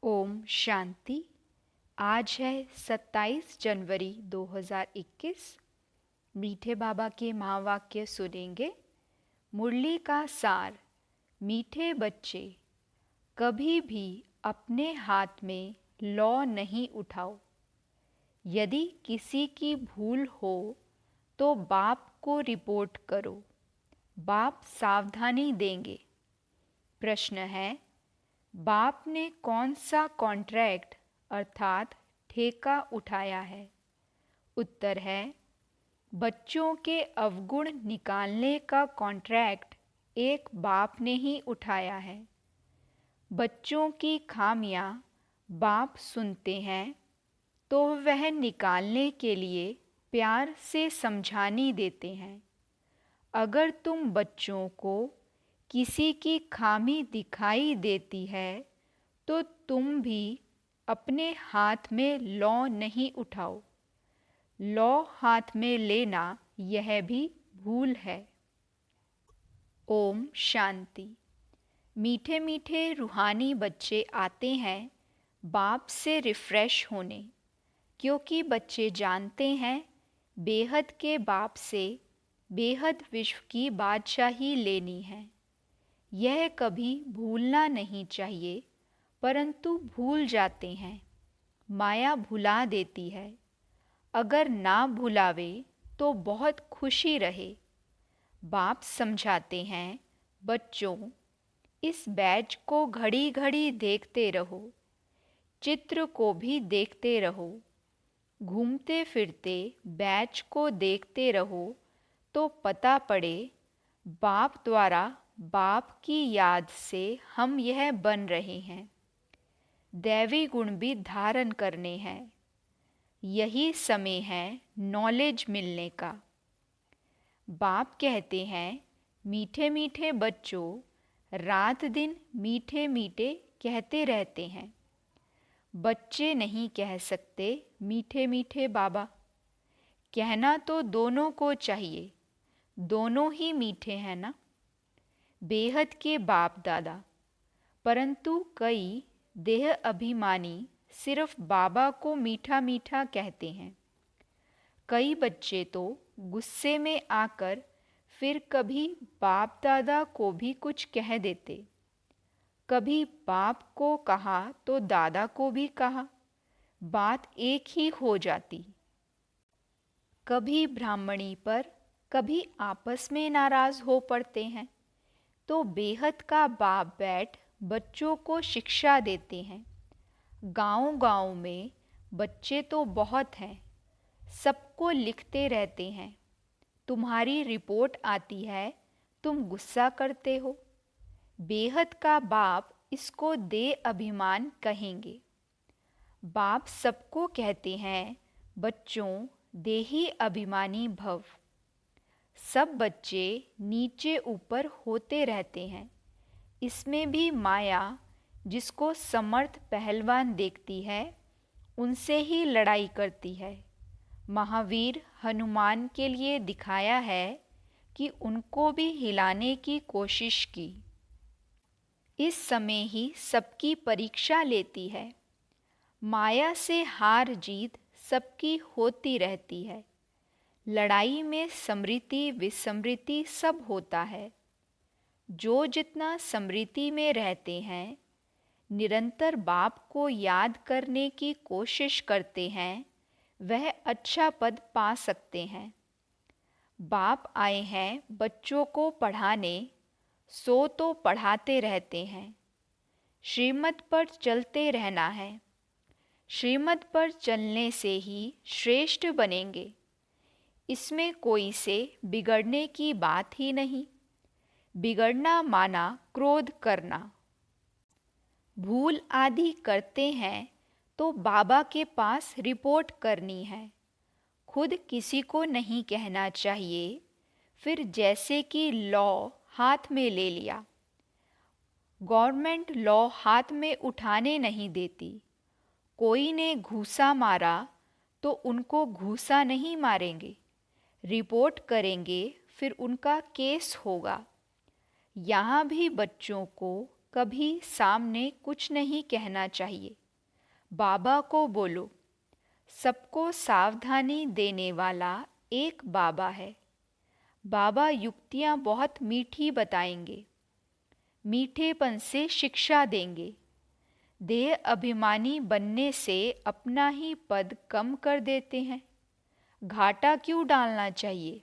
ओम शांति। आज है 27 जनवरी 2021। मीठे बाबा के महावाक्य सुनेंगे। मुरली का सार। मीठे बच्चे, कभी भी अपने हाथ में लौ नहीं उठाओ। यदि किसी की भूल हो तो बाप को रिपोर्ट करो, बाप सावधानी देंगे। प्रश्न है, बाप ने कौन सा कॉन्ट्रैक्ट अर्थात ठेका उठाया है? उत्तर है, बच्चों के अवगुण निकालने का कॉन्ट्रैक्ट एक बाप ने ही उठाया है। बच्चों की खामियां बाप सुनते हैं तो वह निकालने के लिए प्यार से समझानी देते हैं। अगर तुम बच्चों को किसी की खामी दिखाई देती है तो तुम भी अपने हाथ में लौ नहीं उठाओ। लौ हाथ में लेना यह भी भूल है। ओम शांति। मीठे मीठे रूहानी बच्चे आते हैं बाप से रिफ्रेश होने, क्योंकि बच्चे जानते हैं बेहद के बाप से बेहद विश्व की बादशाही लेनी है। यह कभी भूलना नहीं चाहिए, परंतु भूल जाते हैं। माया भुला देती है। अगर ना भुलावे तो बहुत खुशी रहे। बाप समझाते हैं, बच्चों, इस बैज को घड़ी घड़ी देखते रहो, चित्र को भी देखते रहो। घूमते फिरते बैज को देखते रहो तो पता पड़े बाप द्वारा बाप की याद से हम यह बन रहे हैं। दैवी गुण भी धारण करने हैं। यही समय है नॉलेज मिलने का। बाप कहते हैं, मीठे मीठे बच्चों, रात दिन मीठे मीठे कहते रहते हैं। बच्चे नहीं कह सकते मीठे मीठे बाबा। कहना तो दोनों को चाहिए, दोनों ही मीठे हैं ना। बेहद के बाप दादा, परंतु कई देह अभिमानी सिर्फ बाबा को मीठा मीठा कहते हैं। कई बच्चे तो गुस्से में आकर फिर कभी बाप दादा को भी कुछ कह देते। कभी बाप को कहा तो दादा को भी कहा, बात एक ही हो जाती। कभी ब्राह्मणी पर कभी आपस में नाराज हो पड़ते हैं तो बेहद का बाप बैठ बच्चों को शिक्षा देते हैं। गांव-गांव में बच्चे तो बहुत हैं, सबको लिखते रहते हैं। तुम्हारी रिपोर्ट आती है, तुम गुस्सा करते हो। बेहद का बाप इसको दे अभिमान कहेंगे। बाप सबको कहते हैं, बच्चों, देही अभिमानी भव। सब बच्चे नीचे ऊपर होते रहते हैं। इसमें भी माया, जिसको समर्थ पहलवान देखती है, उनसे ही लड़ाई करती है। महावीर हनुमान के लिए दिखाया है कि उनको भी हिलाने की कोशिश की। इस समय ही सबकी परीक्षा लेती है। माया से हार जीत सबकी होती रहती है। लड़ाई में समृद्धि विसमृद्धि सब होता है। जो जितना समृद्धि में रहते हैं, निरंतर बाप को याद करने की कोशिश करते हैं, वह अच्छा पद पा सकते हैं। बाप आए हैं बच्चों को पढ़ाने, सो तो पढ़ाते रहते हैं। श्रीमत पर चलते रहना है। श्रीमत पर चलने से ही श्रेष्ठ बनेंगे। इसमें कोई से बिगड़ने की बात ही नहीं। बिगड़ना माना क्रोध करना। भूल आदि करते हैं तो बाबा के पास रिपोर्ट करनी है। खुद किसी को नहीं कहना चाहिए। फिर जैसे कि लॉ हाथ में ले लिया। गवर्नमेंट लॉ हाथ में उठाने नहीं देती। कोई ने घूसा मारा तो उनको घूसा नहीं मारेंगे, रिपोर्ट करेंगे, फिर उनका केस होगा। यहाँ भी बच्चों को कभी सामने कुछ नहीं कहना चाहिए। बाबा को बोलो, सबको सावधानी देने वाला एक बाबा है। बाबा युक्तियाँ बहुत मीठी बताएंगे, मीठेपन से शिक्षा देंगे। देह अभिमानी बनने से अपना ही पद कम कर देते हैं। घाटा क्यों डालना चाहिए?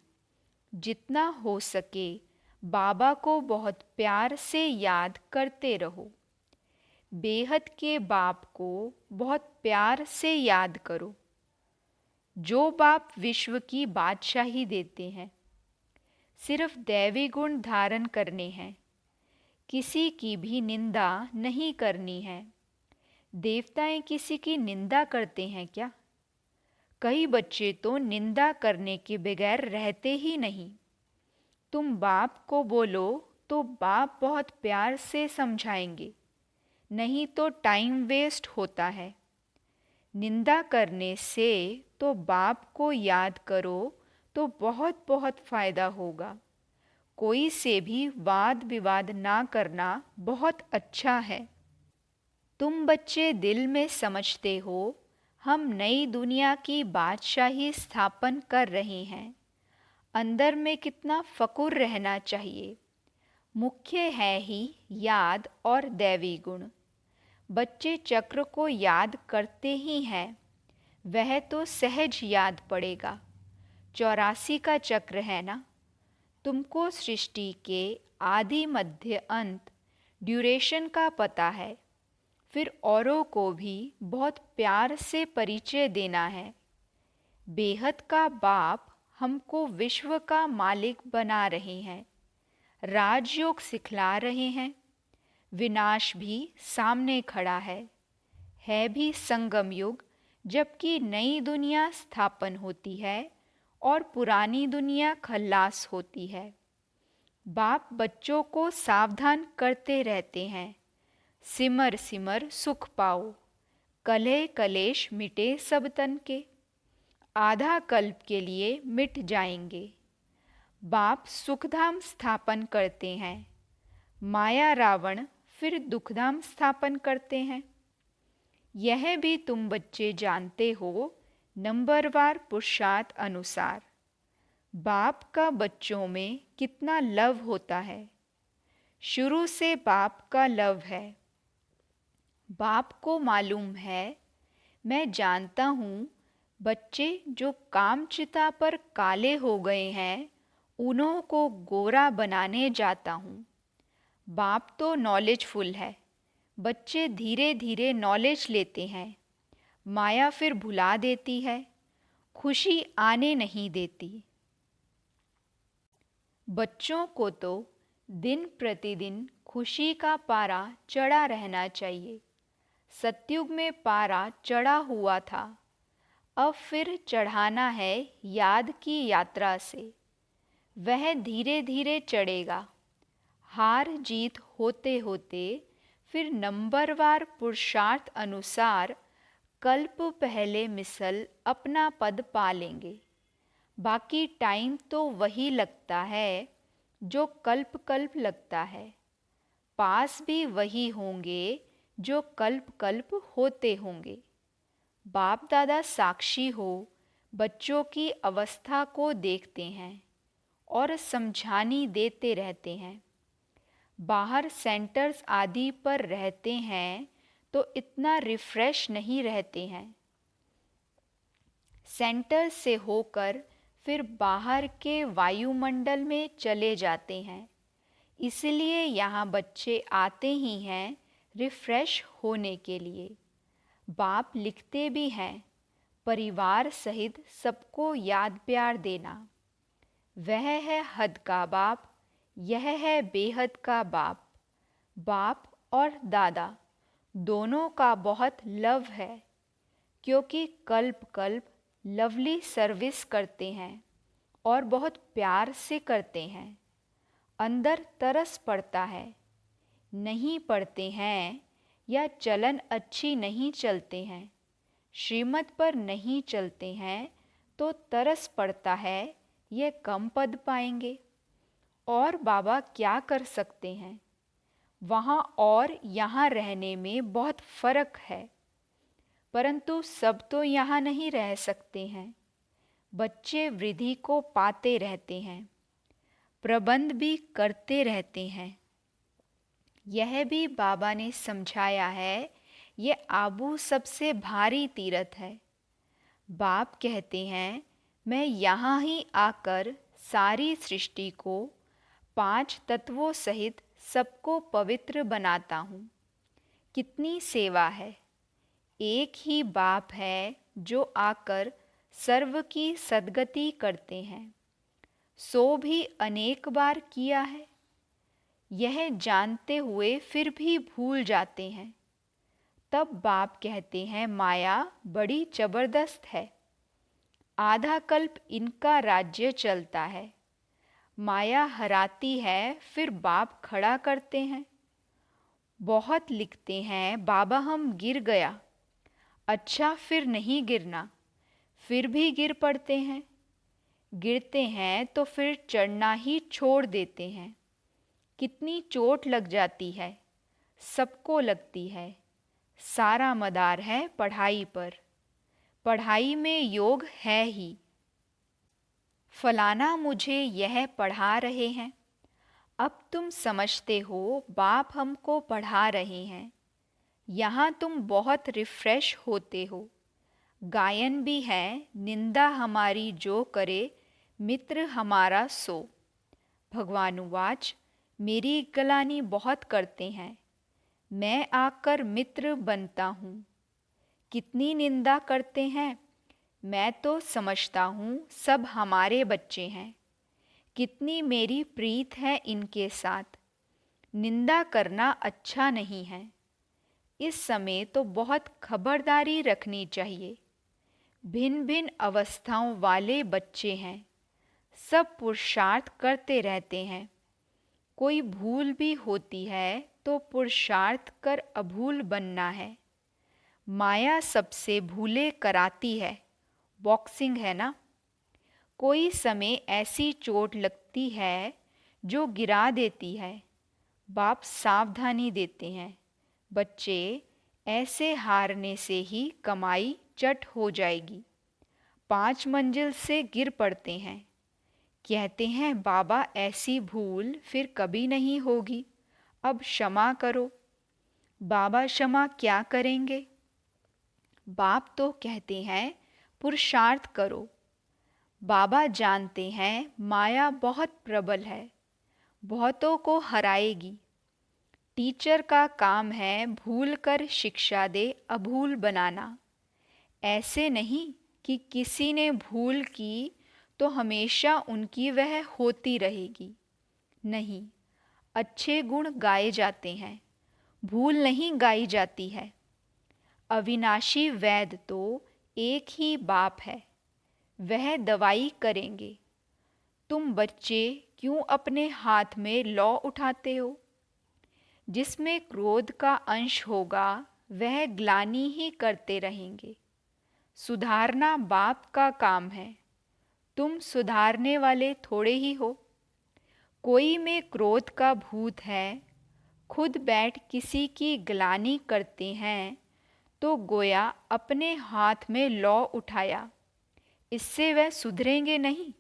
जितना हो सके बाबा को बहुत प्यार से याद करते रहो। बेहद के बाप को बहुत प्यार से याद करो, जो बाप विश्व की बादशाही देते हैं। सिर्फ दैवी गुण धारण करने हैं, किसी की भी निंदा नहीं करनी है। देवताएं किसी की निंदा करते हैं क्या? कई बच्चे तो निंदा करने के बगैर रहते ही नहीं। तुम बाप को बोलो तो बाप बहुत प्यार से समझाएंगे, नहीं तो टाइम वेस्ट होता है। निंदा करने से तो बाप को याद करो तो बहुत बहुत फ़ायदा होगा। कोई से भी वाद विवाद ना करना बहुत अच्छा है। तुम बच्चे दिल में समझते हो हम नई दुनिया की बादशाही स्थापन कर रहे हैं। अंदर में कितना फ़कुर रहना चाहिए। मुख्य है ही याद और दैवी गुण। बच्चे चक्र को याद करते ही हैं, वह तो सहज याद पड़ेगा। 84 का चक्र है ना। तुमको सृष्टि के आदि मध्य अंत ड्यूरेशन का पता है। फिर औरों को भी बहुत प्यार से परिचय देना है। बेहद का बाप हमको विश्व का मालिक बना रहे हैं, राजयोग सिखला रहे हैं। विनाश भी सामने खड़ा है भी संगम युग, जबकि नई दुनिया स्थापन होती है और पुरानी दुनिया खल्लास होती है। बाप बच्चों को सावधान करते रहते हैं, सिमर सिमर सुख पाओ, कलह कलेश मिटे सब तन के। आधा कल्प के लिए मिट जाएंगे। बाप सुखधाम स्थापन करते हैं, माया रावण फिर दुखधाम स्थापन करते हैं। यह भी तुम बच्चे जानते हो, नंबरवार पुरुषार्थ अनुसार। बाप का बच्चों में कितना लव होता है। शुरू से बाप का लव है। बाप को मालूम है, मैं जानता हूँ बच्चे जो कामचिता पर काले हो गए हैं, उन्हों को गोरा बनाने जाता हूँ। बाप तो नॉलेजफुल है। बच्चे धीरे धीरे नॉलेज लेते हैं। माया फिर भुला देती है, खुशी आने नहीं देती। बच्चों को तो दिन प्रतिदिन खुशी का पारा चढ़ा रहना चाहिए। सतयुग में पारा चढ़ा हुआ था, अब फिर चढ़ाना है याद की यात्रा से। वह धीरे धीरे चढ़ेगा। हार जीत होते होते फिर नंबरवार पुरुषार्थ अनुसार कल्प पहले मिसल अपना पद पा लेंगे। बाकी टाइम तो वही लगता है जो कल्प कल्प लगता है। पास भी वही होंगे जो कल्प कल्प होते होंगे। बाप दादा साक्षी हो, बच्चों की अवस्था को देखते हैं और समझानी देते रहते हैं। बाहर सेंटर्स आदि पर रहते हैं तो इतना रिफ्रेश नहीं रहते हैं। सेंटर से होकर फिर बाहर के वायुमंडल में चले जाते हैं। इसलिए यहाँ बच्चे आते ही हैं रिफ्रेश होने के लिए। बाप लिखते भी हैं, परिवार सहित सबको याद प्यार देना। वह है हद का बाप, यह है बेहद का बाप। बाप और दादा दोनों का बहुत लव है, क्योंकि कल्प कल्प लवली सर्विस करते हैं और बहुत प्यार से करते हैं। अंदर तरस पड़ता है, नहीं पढ़ते हैं या चलन अच्छी नहीं चलते हैं, श्रीमत पर नहीं चलते हैं तो तरस पड़ता है ये कम पद पाएंगे। और बाबा क्या कर सकते हैं? वहाँ और यहाँ रहने में बहुत फर्क है, परंतु सब तो यहाँ नहीं रह सकते हैं। बच्चे वृद्धि को पाते रहते हैं, प्रबंध भी करते रहते हैं। यह भी बाबा ने समझाया है, ये आबू सबसे भारी तीर्थ है। बाप कहते हैं, मैं यहाँ ही आकर सारी सृष्टि को 5 तत्वों सहित सबको पवित्र बनाता हूँ। कितनी सेवा है। एक ही बाप है जो आकर सर्व की सद्गति करते हैं, सो भी अनेक बार किया है। यह जानते हुए फिर भी भूल जाते हैं। तब बाप कहते हैं, माया बड़ी जबरदस्त है। आधा कल्प इनका राज्य चलता है। माया हराती है, फिर बाप खड़ा करते हैं। बहुत लिखते हैं, बाबा हम गिर गया। अच्छा, फिर नहीं गिरना, फिर भी गिर पड़ते हैं। गिरते हैं तो फिर चढ़ना ही छोड़ देते हैं। कितनी चोट लग जाती है, सबको लगती है। सारा मदार है पढ़ाई पर, पढ़ाई में योग है ही। फलाना मुझे यह पढ़ा रहे हैं, अब तुम समझते हो बाप हमको पढ़ा रहे हैं। यहाँ तुम बहुत रिफ्रेश होते हो। गायन भी है, निंदा हमारी जो करे, मित्र हमारा सो। भगवानुवाच, मेरी गलानी बहुत करते हैं, मैं आकर मित्र बनता हूँ। कितनी निंदा करते हैं, मैं तो समझता हूँ सब हमारे बच्चे हैं। कितनी मेरी प्रीत है इनके साथ। निंदा करना अच्छा नहीं है। इस समय तो बहुत खबरदारी रखनी चाहिए। भिन्न भिन्न अवस्थाओं वाले बच्चे हैं, सब पुरुषार्थ करते रहते हैं। कोई भूल भी होती है तो पुरुषार्थ कर अभूल बनना है। माया सबसे भूले कराती है, बॉक्सिंग है ना। कोई समय ऐसी चोट लगती है जो गिरा देती है। बाप सावधानी देते हैं, बच्चे ऐसे हारने से ही कमाई चट हो जाएगी। 5 मंजिल से गिर पड़ते हैं। कहते हैं, बाबा ऐसी भूल फिर कभी नहीं होगी, अब क्षमा करो। बाबा क्षमा क्या करेंगे? बाप तो कहते हैं, पुरुषार्थ करो। बाबा जानते हैं माया बहुत प्रबल है, बहुतों को हराएगी। टीचर का काम है भूल कर शिक्षा दे, अभूल बनाना। ऐसे नहीं कि किसी ने भूल की तो हमेशा उनकी वह होती रहेगी। नहीं, अच्छे गुण गाए जाते हैं, भूल नहीं गाई जाती है। अविनाशी वैद्य तो एक ही बाप है, वह दवाई करेंगे। तुम बच्चे क्यों अपने हाथ में लौ उठाते हो? जिसमें क्रोध का अंश होगा वह ग्लानि ही करते रहेंगे। सुधारना बाप का काम है, तुम सुधारने वाले थोड़े ही हो। कोई में क्रोध का भूत है, खुद बैठ किसी की ग्लानि करते हैं तो गोया अपने हाथ में लौ उठाया। इससे वह सुधरेंगे नहीं,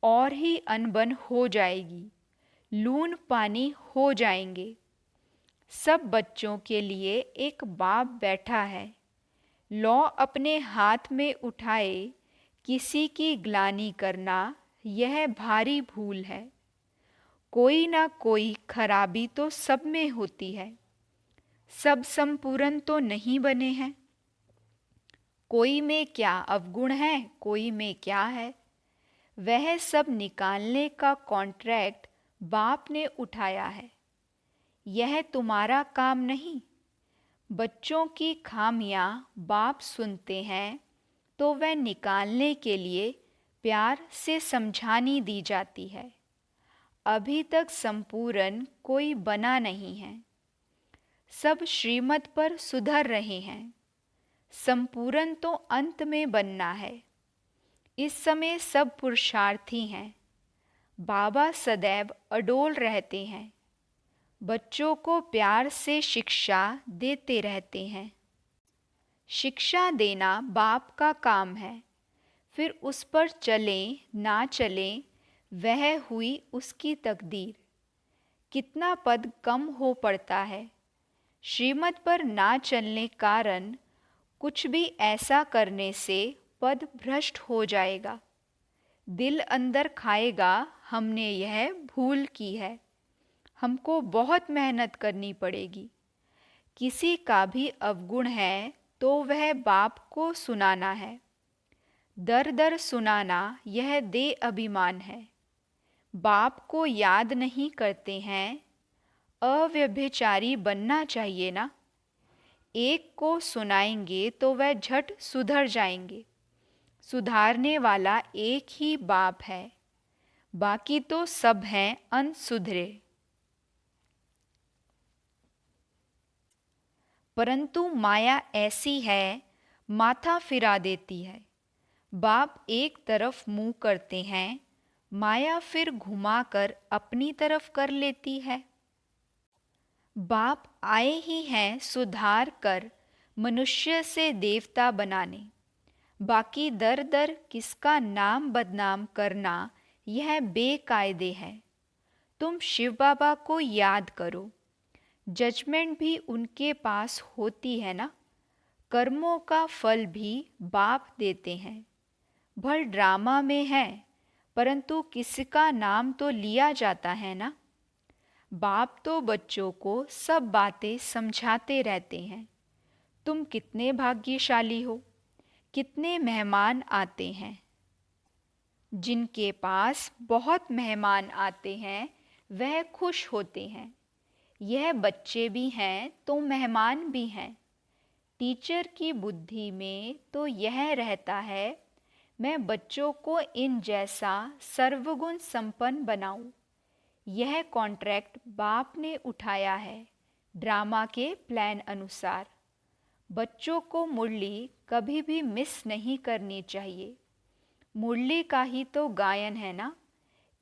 और ही अनबन हो जाएगी, लून पानी हो जाएंगे। सब बच्चों के लिए एक बाप बैठा है। लौ अपने हाथ में उठाए किसी की ग्लानि करना, यह भारी भूल है। कोई ना कोई खराबी तो सब में होती है, सब संपूर्ण तो नहीं बने हैं। कोई में क्या अवगुण है, कोई में क्या है, वह सब निकालने का कॉन्ट्रैक्ट बाप ने उठाया है। यह तुम्हारा काम नहीं। बच्चों की खामियां बाप सुनते हैं तो वह निकालने के लिए प्यार से समझानी दी जाती है। अभी तक संपूर्ण कोई बना नहीं है, सब श्रीमत पर सुधर रहे हैं। संपूर्ण तो अंत में बनना है। इस समय सब पुरुषार्थी हैं। बाबा सदैव अडोल रहते हैं। बच्चों को प्यार से शिक्षा देते रहते हैं। शिक्षा देना बाप का काम है, फिर उस पर चलें ना चलें वह हुई उसकी तकदीर। कितना पद कम हो पड़ता है, श्रीमत पर ना चलने कारण कुछ भी ऐसा करने से पद भ्रष्ट हो जाएगा। दिल अंदर खाएगा हमने यह भूल की है, हमको बहुत मेहनत करनी पड़ेगी। किसी का भी अवगुण है तो वह बाप को सुनाना है, दर दर सुनाना यह दे अभिमान है। बाप को याद नहीं करते हैं, अव्यभिचारी बनना चाहिए ना। एक को सुनाएंगे तो वह झट सुधर जाएंगे। सुधारने वाला एक ही बाप है, बाकी तो सब हैं अनसुधरे। परंतु माया ऐसी है, माथा फिरा देती है। बाप एक तरफ मुंह करते हैं, माया फिर घुमाकर अपनी तरफ कर लेती है। बाप आए ही हैं सुधार कर मनुष्य से देवता बनाने, बाकी दर दर किसका नाम बदनाम करना यह बेकायदे है। तुम शिव बाबा को याद करो, जजमेंट भी उनके पास होती है ना। कर्मों का फल भी बाप देते हैं। भल ड्रामा में है, परंतु किसका नाम तो लिया जाता है ना। बाप तो बच्चों को सब बातें समझाते रहते हैं। तुम कितने भाग्यशाली हो, कितने मेहमान आते हैं। जिनके पास बहुत मेहमान आते हैं वह खुश होते हैं। यह बच्चे भी हैं तो मेहमान भी हैं। टीचर की बुद्धि में तो यह रहता है, मैं बच्चों को इन जैसा सर्वगुण संपन्न बनाऊं। यह कॉन्ट्रैक्ट बाप ने उठाया है ड्रामा के प्लान अनुसार। बच्चों को मुरली कभी भी मिस नहीं करनी चाहिए। मुरली का ही तो गायन है ना।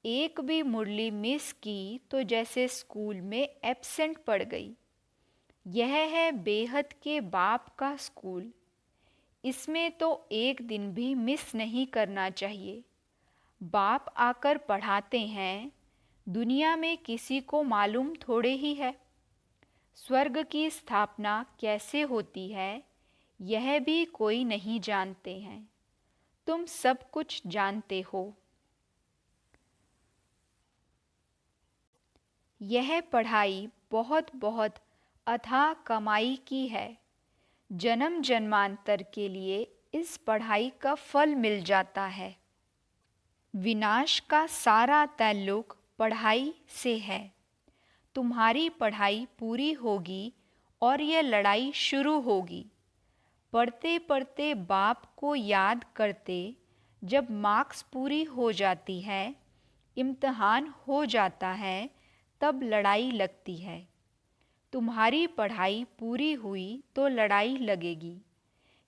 एक भी मुरली मिस की तो जैसे स्कूल में एब्सेंट पड़ गई। यह है बेहद के बाप का स्कूल। इसमें तो एक दिन भी मिस नहीं करना चाहिए। बाप आकर पढ़ाते हैं, दुनिया में किसी को मालूम थोड़े ही है। स्वर्ग की स्थापना कैसे होती है यह भी कोई नहीं जानते हैं। तुम सब कुछ जानते हो। यह पढ़ाई बहुत बहुत अथाह कमाई की है। जन्म जन्मांतर के लिए इस पढ़ाई का फल मिल जाता है। विनाश का सारा ताल्लुक पढ़ाई से है। तुम्हारी पढ़ाई पूरी होगी और यह लड़ाई शुरू होगी। पढ़ते पढ़ते बाप को याद करते, जब मार्क्स पूरी हो जाती है, इम्तहान हो जाता है, तब लड़ाई लगती है। तुम्हारी पढ़ाई पूरी हुई तो लड़ाई लगेगी।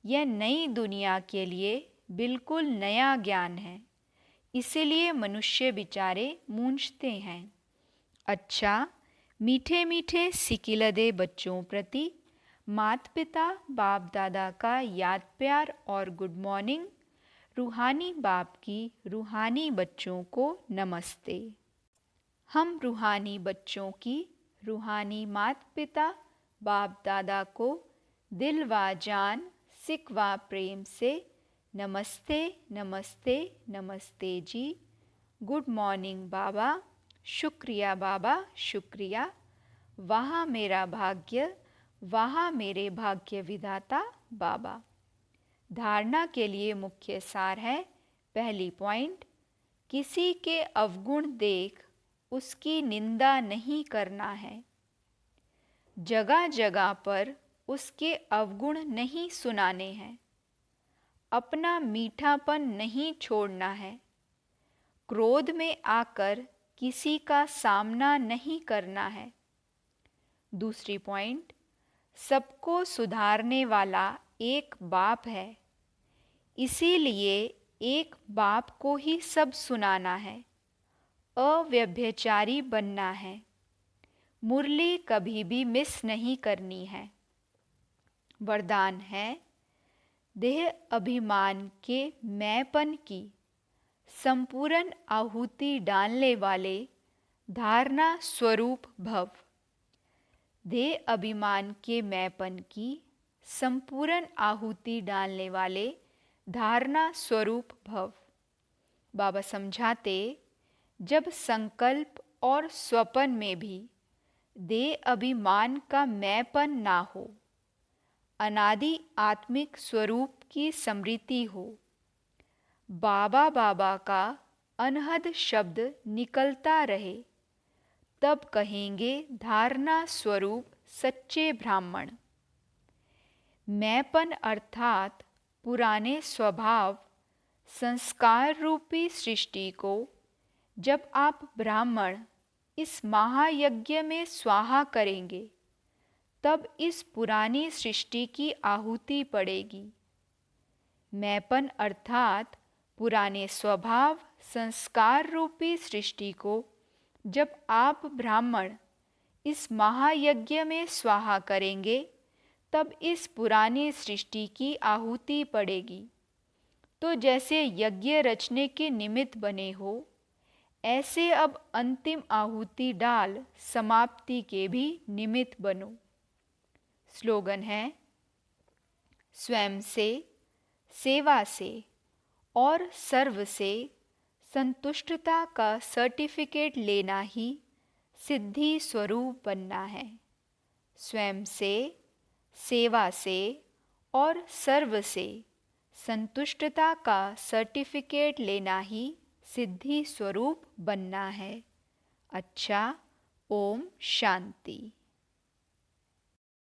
यह नई दुनिया के लिए बिल्कुल नया ज्ञान है, इसीलिए मनुष्य बेचारे मूंझते हैं। अच्छा, मीठे मीठे सिकिलदे बच्चों प्रति माता पिता बाप दादा का याद प्यार और गुड मॉर्निंग। रूहानी बाप की रूहानी बच्चों को नमस्ते। हम रूहानी बच्चों की रूहानी माता पिता बाप दादा को दिल व जान सिक व प्रेम से नमस्ते नमस्ते नमस्ते जी। गुड मॉर्निंग बाबा, शुक्रिया बाबा शुक्रिया। वहाँ मेरा भाग्य, वहाँ मेरे भाग्य विधाता बाबा। धारणा के लिए मुख्य सार है। पहली पॉइंट, किसी के अवगुण देख उसकी निंदा नहीं करना है। जगह जगह पर उसके अवगुण नहीं सुनाने हैं। अपना मीठापन नहीं छोड़ना है। क्रोध में आकर किसी का सामना नहीं करना है। दूसरी पॉइंट, सबको सुधारने वाला एक बाप है, इसीलिए एक बाप को ही सब सुनाना है। अव्यभिचारी बनना है। मुरली कभी भी मिस नहीं करनी है। वरदान है, देह अभिमान के मैंपन की संपूर्ण आहुति डालने वाले धारणा स्वरूप भव। देह अभिमान के मैंपन की संपूर्ण आहुति डालने वाले धारणा स्वरूप भव। बाबा समझाते, जब संकल्प और स्वप्न में भी देह अभिमान का मैंपन ना हो, अनादि आत्मिक स्वरूप की स्मृति हो, बाबा बाबा का अनहद शब्द निकलता रहे, तब कहेंगे धारणा स्वरूप सच्चे ब्राह्मण। मैंपन अर्थात पुराने स्वभाव संस्कार रूपी सृष्टि को जब आप ब्राह्मण इस महायज्ञ में स्वाहा करेंगे, तब इस पुरानी सृष्टि की आहुति पड़ेगी। मैंपन अर्थात पुराने स्वभाव संस्कार रूपी सृष्टि को जब आप ब्राह्मण इस महायज्ञ में स्वाहा करेंगे, तब इस पुरानी सृष्टि की आहुति पड़ेगी। तो जैसे यज्ञ रचने के निमित्त बने हो, ऐसे अब अंतिम आहुति डाल समाप्ति के भी निमित्त बनो। स्लोगन है, स्वयं से, सेवा से और सर्व से संतुष्टता का सर्टिफिकेट लेना ही सिद्धि स्वरूप बनना है। स्वयं से, सेवा से और सर्व से संतुष्टता का सर्टिफिकेट लेना ही सिद्धि स्वरूप बनना है। अच्छा, ओम शांति।